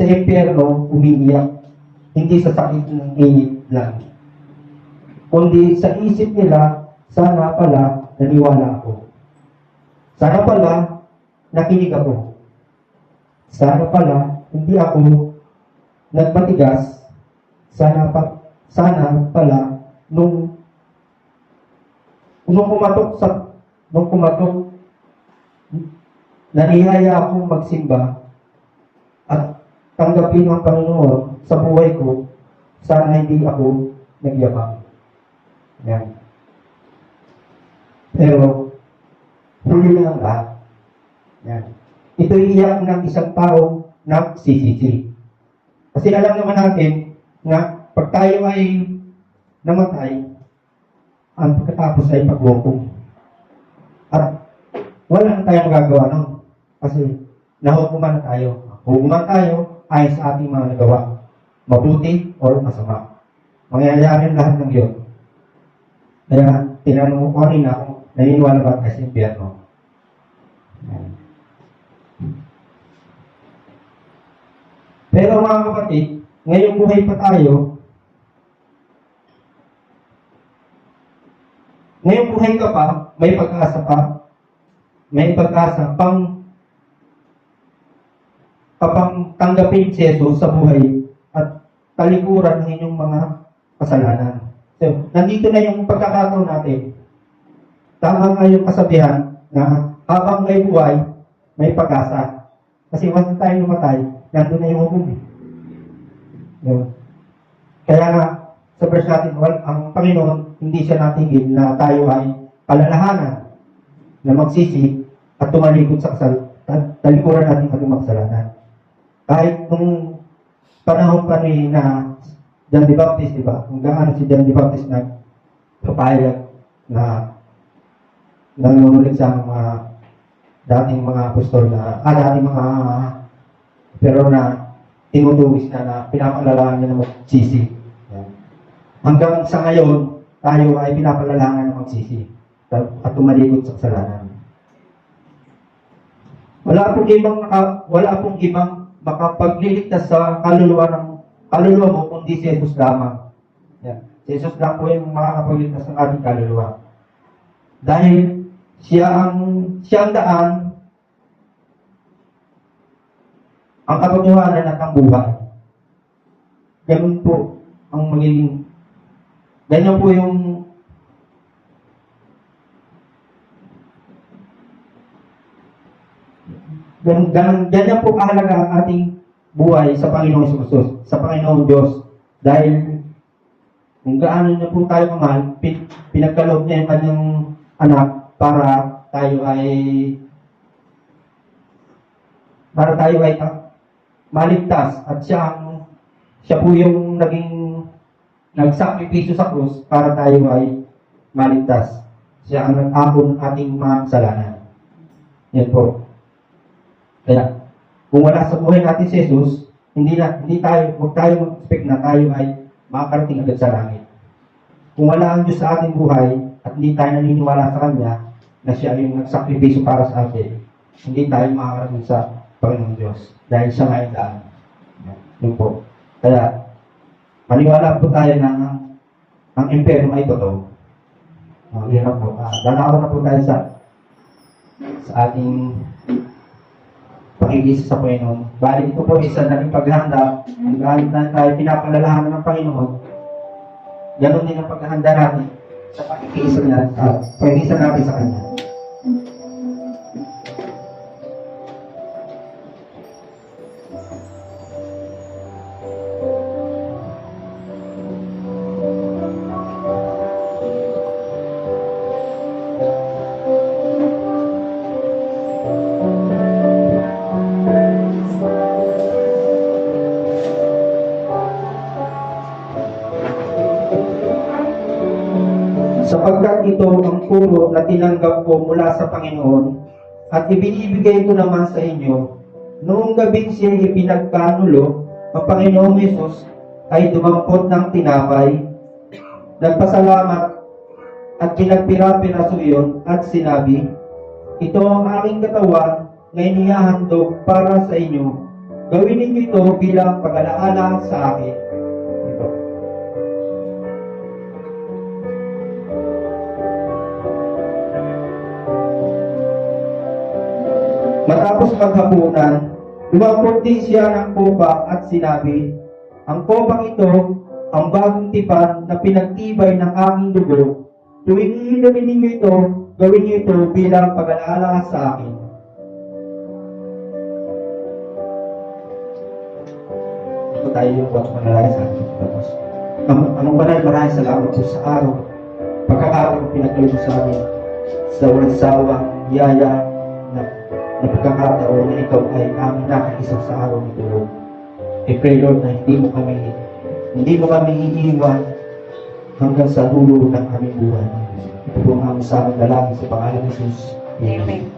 sa impyerno umiiyak, hindi sa sakit ng init lang, kundi sa isip nila, sana pala naniwala ako. Sana pala nakinig ako. Sana pala hindi ako nagmatigas. Sana pala nung kumatok, nanihaya akong magsimba at tanggapin ang Panginoon sa buhay ko, sana hindi ako nagyabang. Yan. Pero, huli lang lahat. Yan. Ito'y iyak ng isang taong nagsisisi. Kasi alam naman natin na pag tayo ay namatay, ang pagkatapos ay pagbukong. At wala na tayong magagawa nun. Kasi nahukuman na tayo. Hukuman tayo ay sa ating mga nagawa. Mabuti o masama. Mangyayari lahat ng yun. Kaya tinanong mo ko kanina kung naniniwala ba tayo sa impyerno. Pero mga kapatid, ngayong buhay pa tayo, ngayong buhay ka pa, may pag-asa pa, may pag-asa pang tanggapin si Jesus sa buhay at talikuran ng inyong mga kasalanan. So, nandito na yung pagkakataon natin. Tama nga yung kasabihan na habang may buhay, may pag-asa. Kasi once tayo lumatay, nandun na yung hukom. Kaya nga, sa verse natin, ang Panginoon, hindi siya natigil na tayo ay palalahanan na magsisi at tumalikod sa talikuran natin ating makasalanan. Kahit nung panahon pa ni na John the Baptist, di ba? Kung gaano si John the Baptist na papayag na nanunulit sa mga dating mga apostol dating mga pero na tinutugis na pinapalalahan niya na magsisi. Hanggang sa ngayon, tayo ay pinapalalahan na magsisi at tumalikod sa kasalanan. Wala pong ibang makapagliligtas sa kaluluwa mo kundi si Jesus lamang. Yan. Si Jesus lang po yung makakapagligtas ng ating kaluluwa. Dahil siya ang daan, ang katotohanan at ang buhay. Ganun po ang magiging, ganyan po yung ganyan po kahalaga ang ating buhay sa Panginoong Jesus, sa Panginoong Diyos. Dahil kung gaano niya po tayo kamahal, pinagkaloob niya yung kanyang anak para tayo ay maligtas. At siya po yung nagsakripisyo sa krus para tayo ay maligtas. Siya ang nag-ampon ating mga kasalanan. Yan po. Kaya, kung wala sa buhay natin si Jesus, huwag tayo mag-expect na tayo ay makakarating agad sa langit. Kung wala ang Diyos sa ating buhay, at hindi tayo naniniwala sa Kanya, na siya yung nagsakripisyo para sa atin, hindi tayo makakarating sa Panginoong Diyos. Dahil siya nga yung daan. Yun po. Kaya, maniwala po tayo na ang impyerno ay totoo. Hirap po. Dalawa na po tayo sa ating pakikisa sa Panginoon. Bali, ito po isa na paghahanda. Galit na tayo pinapalalahanan ng Panginoon. Ganon din ang paghahanda natin sa pakikisa natin sa Kanya. Sapagkat ito ang puro na tinanggap ko mula sa Panginoon at ibinibigay ko naman sa inyo. Noong gabing siya ipinagkanulo, ang Panginoong Yesus ay dumampot ng tinapay, nagpasalamat at pinagpira-piraso iyon at sinabi, ito ang aking katawan na inihahandog para sa inyo. Gawin ninyo ito bilang pag-alaala sa akin. Ito. Matapos maghapunan, lumapot din siya ng kopa at sinabi, ang kopang ito, ang bagong tipan na pinagtibay ng aking dugo. Tuwing inumin ninyo ito, gawin niyo ito bilang pag-alaala sa akin. Ito tayo yung buat manalaya sa akin. Tapos, ang banal, maraming salamat po sa araw. Pagkakataon pinagkalit mo sa amin sa walang sawang yaya na pagkakataon na ikaw ay aming nakaisang sa araw nito, Lord. I pray, Lord, na hindi mo kami iiwan hanggang sa dulo ng aming buhay. Ito po ang aming sa aming dalangin sa pangalan ni Jesus. Amen.